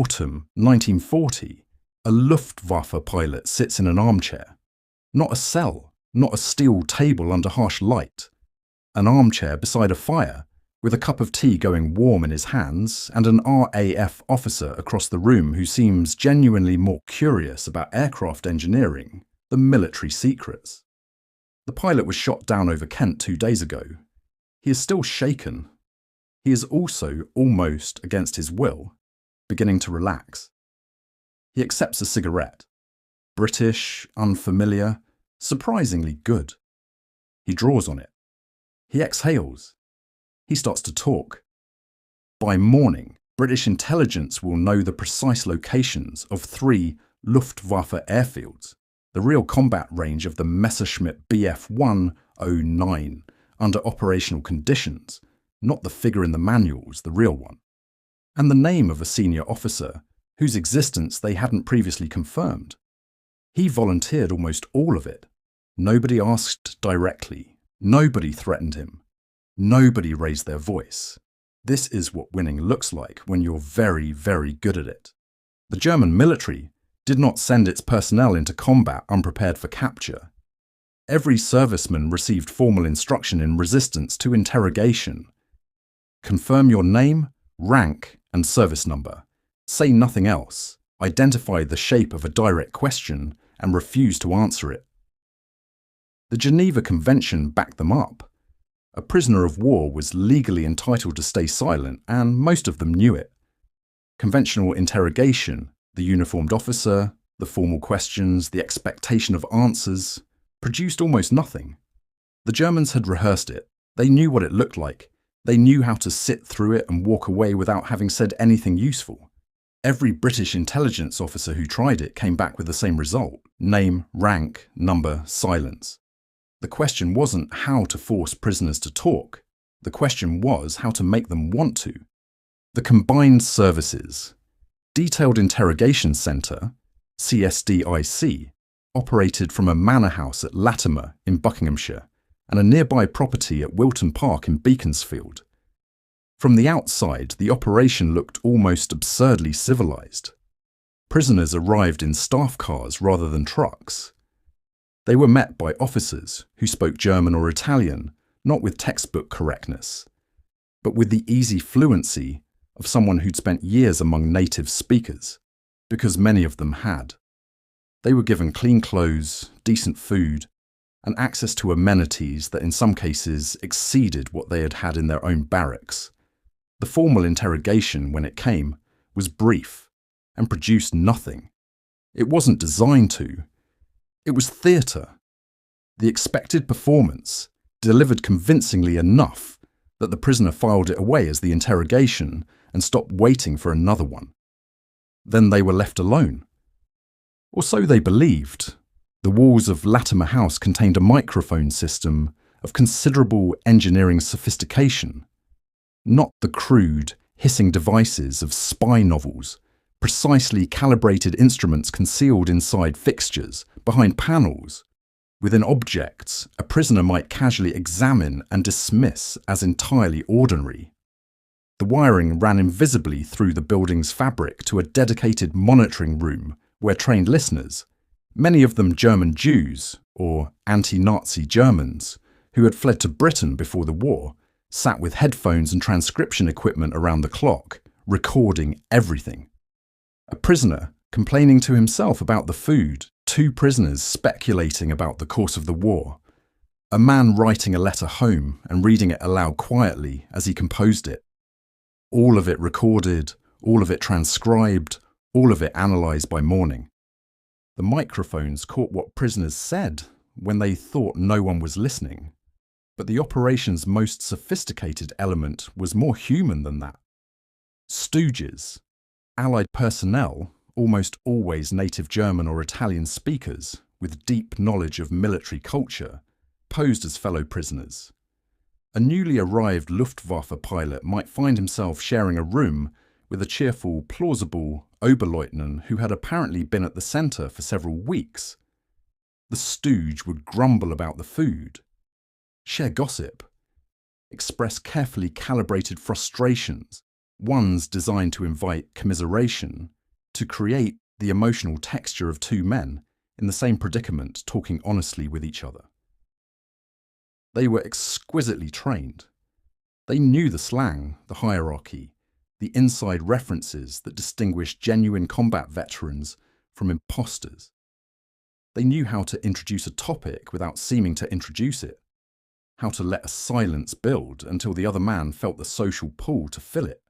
autumn 1940, a Luftwaffe pilot sits in an armchair. Not a cell, not a steel table under harsh light. An armchair beside a fire, with a cup of tea going warm in his hands, and an RAF officer across the room who seems genuinely more curious about aircraft engineering than military secrets. The pilot was shot down over Kent 2 days ago. He is still shaken. He is also, almost against his will, beginning to relax. He accepts a cigarette. British, unfamiliar, surprisingly good. He draws on it. He exhales. He starts to talk. By morning, British intelligence will know the precise locations of 3 Luftwaffe airfields, the real combat range of the Messerschmitt Bf 109 under operational conditions, not the figure in the manuals, the real one, and the name of a senior officer whose existence they hadn't previously confirmed. He volunteered almost all of it. Nobody asked directly. Nobody threatened him. Nobody raised their voice. This is what winning looks like when you're very, very good at it. The German military did not send its personnel into combat unprepared for capture. Every serviceman received formal instruction in resistance to interrogation. Confirm your name, rank, and service number. Say nothing else. Identify the shape of a direct question and refuse to answer it. The Geneva Convention backed them up. A prisoner of war was legally entitled to stay silent, and most of them knew it. Conventional interrogation, the uniformed officer, the formal questions, the expectation of answers, produced almost nothing. The Germans had rehearsed it. They knew what it looked like. They knew how to sit through it and walk away without having said anything useful. Every British intelligence officer who tried it came back with the same result: name, rank, number, silence. The question wasn't how to force prisoners to talk. The question was how to make them want to. The Combined Services, Detailed Interrogation Centre, CSDIC, operated from a manor house at Latimer in Buckinghamshire and a nearby property at Wilton Park in Beaconsfield. From the outside, the operation looked almost absurdly civilised. Prisoners arrived in staff cars rather than trucks. They were met by officers who spoke German or Italian, not with textbook correctness, but with the easy fluency of someone who'd spent years among native speakers, because many of them had. They were given clean clothes, decent food, and access to amenities that in some cases exceeded what they had had in their own barracks. The formal interrogation, when it came, was brief and produced nothing. It wasn't designed to. It was theatre. The expected performance delivered convincingly enough that the prisoner filed it away as the interrogation and stopped waiting for another one. Then they were left alone. Or so they believed. The walls of Latimer House contained a microphone system of considerable engineering sophistication, not the crude, hissing devices of spy novels, precisely calibrated instruments concealed inside fixtures, behind panels, within objects a prisoner might casually examine and dismiss as entirely ordinary. The wiring ran invisibly through the building's fabric to a dedicated monitoring room where trained listeners, many of them German Jews or anti-Nazi Germans who had fled to Britain before the war, sat with headphones and transcription equipment around the clock, recording everything. A prisoner complaining to himself about the food, 2 prisoners speculating about the course of the war, a man writing a letter home and reading it aloud quietly as he composed it. All of it recorded, all of it transcribed, all of it analysed by morning. The microphones caught what prisoners said when they thought no one was listening. But the operation's most sophisticated element was more human than that. Stooges, Allied personnel, almost always native German or Italian speakers with deep knowledge of military culture, posed as fellow prisoners. A newly arrived Luftwaffe pilot might find himself sharing a room with a cheerful, plausible Oberleutnant who had apparently been at the centre for several weeks. The stooge would grumble about the food, share gossip, express carefully calibrated frustrations One's designed to invite commiseration, to create the emotional texture of two men in the same predicament talking honestly with each other. They were exquisitely trained. They knew the slang, the hierarchy, the inside references that distinguish genuine combat veterans from imposters. They knew how to introduce a topic without seeming to introduce it, how to let a silence build until the other man felt the social pull to fill it,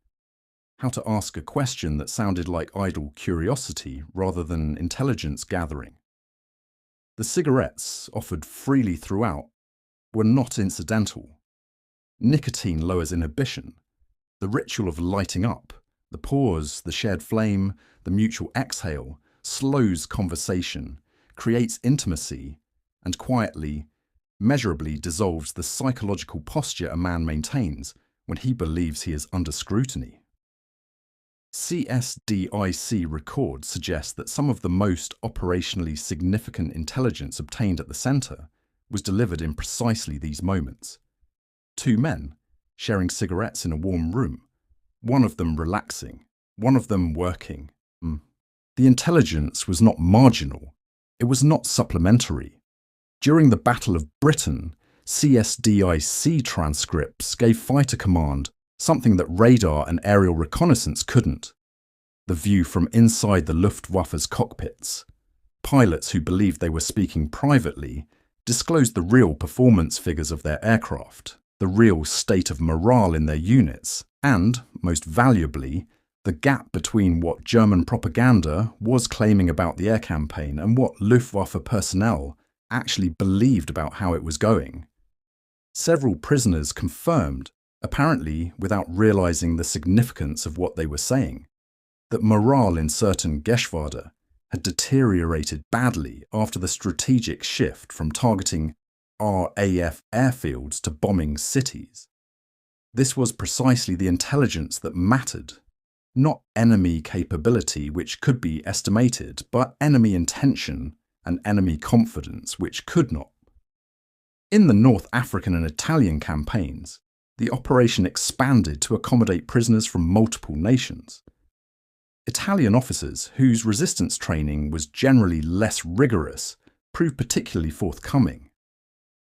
how to ask a question that sounded like idle curiosity rather than intelligence gathering. The cigarettes, offered freely throughout, were not incidental. Nicotine lowers inhibition. The ritual of lighting up, the pause, the shared flame, the mutual exhale, slows conversation, creates intimacy, and quietly, measurably dissolves the psychological posture a man maintains when he believes he is under scrutiny. CSDIC records suggest that some of the most operationally significant intelligence obtained at the centre was delivered in precisely these moments. Two men, sharing cigarettes in a warm room, one of them relaxing, one of them working. The intelligence was not marginal, it was not supplementary. During the Battle of Britain, CSDIC transcripts gave fighter command something that radar and aerial reconnaissance couldn't: the view from inside the Luftwaffe's cockpits. Pilots who believed they were speaking privately disclosed the real performance figures of their aircraft, the real state of morale in their units, and, most valuably, the gap between what German propaganda was claiming about the air campaign and what Luftwaffe personnel actually believed about how it was going. Several prisoners confirmed, apparently without realizing the significance of what they were saying, that morale in certain Geschwader had deteriorated badly after the strategic shift from targeting RAF airfields to bombing cities. This was precisely the intelligence that mattered, not enemy capability, which could be estimated, but enemy intention and enemy confidence, which could not. In the North African and Italian campaigns, the operation expanded to accommodate prisoners from multiple nations. Italian officers, whose resistance training was generally less rigorous, proved particularly forthcoming.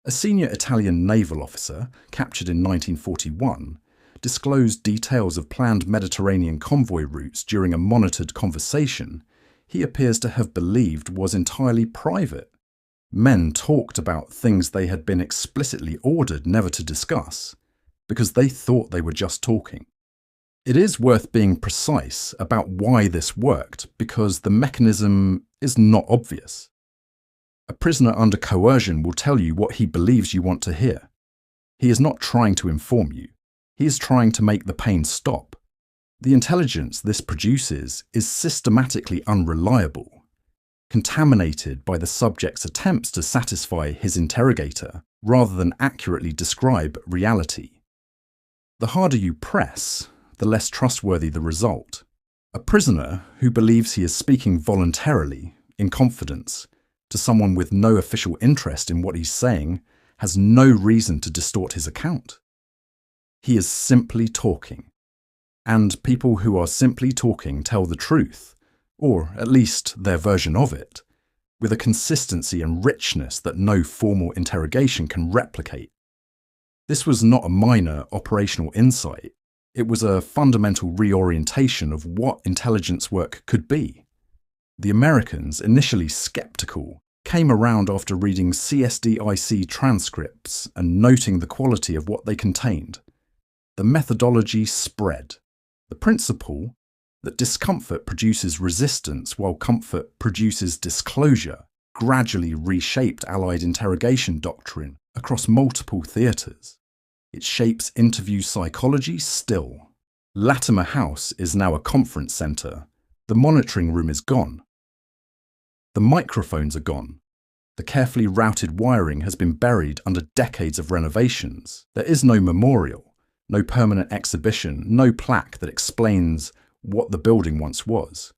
A senior Italian naval officer, captured in 1941, disclosed details of planned Mediterranean convoy routes during a monitored conversation he appears to have believed was entirely private. Men talked about things they had been explicitly ordered never to discuss, because they thought they were just talking. It is worth being precise about why this worked, because the mechanism is not obvious. A prisoner under coercion will tell you what he believes you want to hear. He is not trying to inform you. He is trying to make the pain stop. The intelligence this produces is systematically unreliable, contaminated by the subject's attempts to satisfy his interrogator rather than accurately describe reality. The harder you press, the less trustworthy the result. A prisoner who believes he is speaking voluntarily, in confidence, to someone with no official interest in what he's saying has no reason to distort his account. He is simply talking. And people who are simply talking tell the truth, or at least their version of it, with a consistency and richness that no formal interrogation can replicate. This was not a minor operational insight. It was a fundamental reorientation of what intelligence work could be. The Americans, initially skeptical, came around after reading CSDIC transcripts and noting the quality of what they contained. The methodology spread. The principle that discomfort produces resistance while comfort produces disclosure gradually reshaped Allied interrogation doctrine across multiple theatres. It shapes interview psychology still. Latimer House is now a conference centre. The monitoring room is gone. The microphones are gone. The carefully routed wiring has been buried under decades of renovations. There is no memorial, no permanent exhibition, no plaque that explains what the building once was.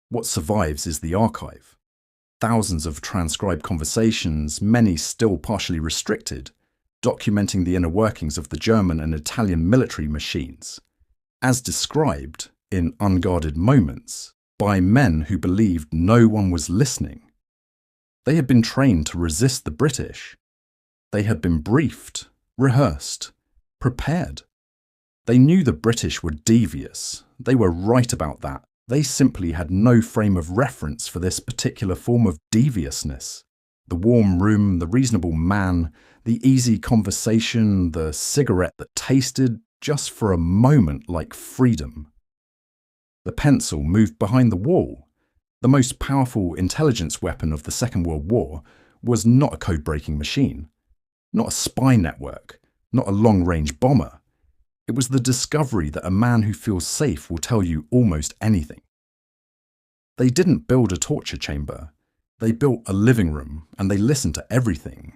What survives is the archive. Thousands of transcribed conversations, many still partially restricted, documenting the inner workings of the German and Italian military machines. as described in Unguarded Moments by men who believed no one was listening. They had been trained to resist the British. They had been briefed, rehearsed, prepared. They knew the British were devious. They were right about that. They simply had no frame of reference for this particular form of deviousness. The warm room, the reasonable man, the easy conversation, the cigarette that tasted just for a moment like freedom. The pencil moved behind the wall. The most powerful intelligence weapon of the Second World War was not a code-breaking machine, not a spy network, not a long-range bomber. It was the discovery that a man who feels safe will tell you almost anything. They didn't build a torture chamber. They built a living room, and they listened to everything.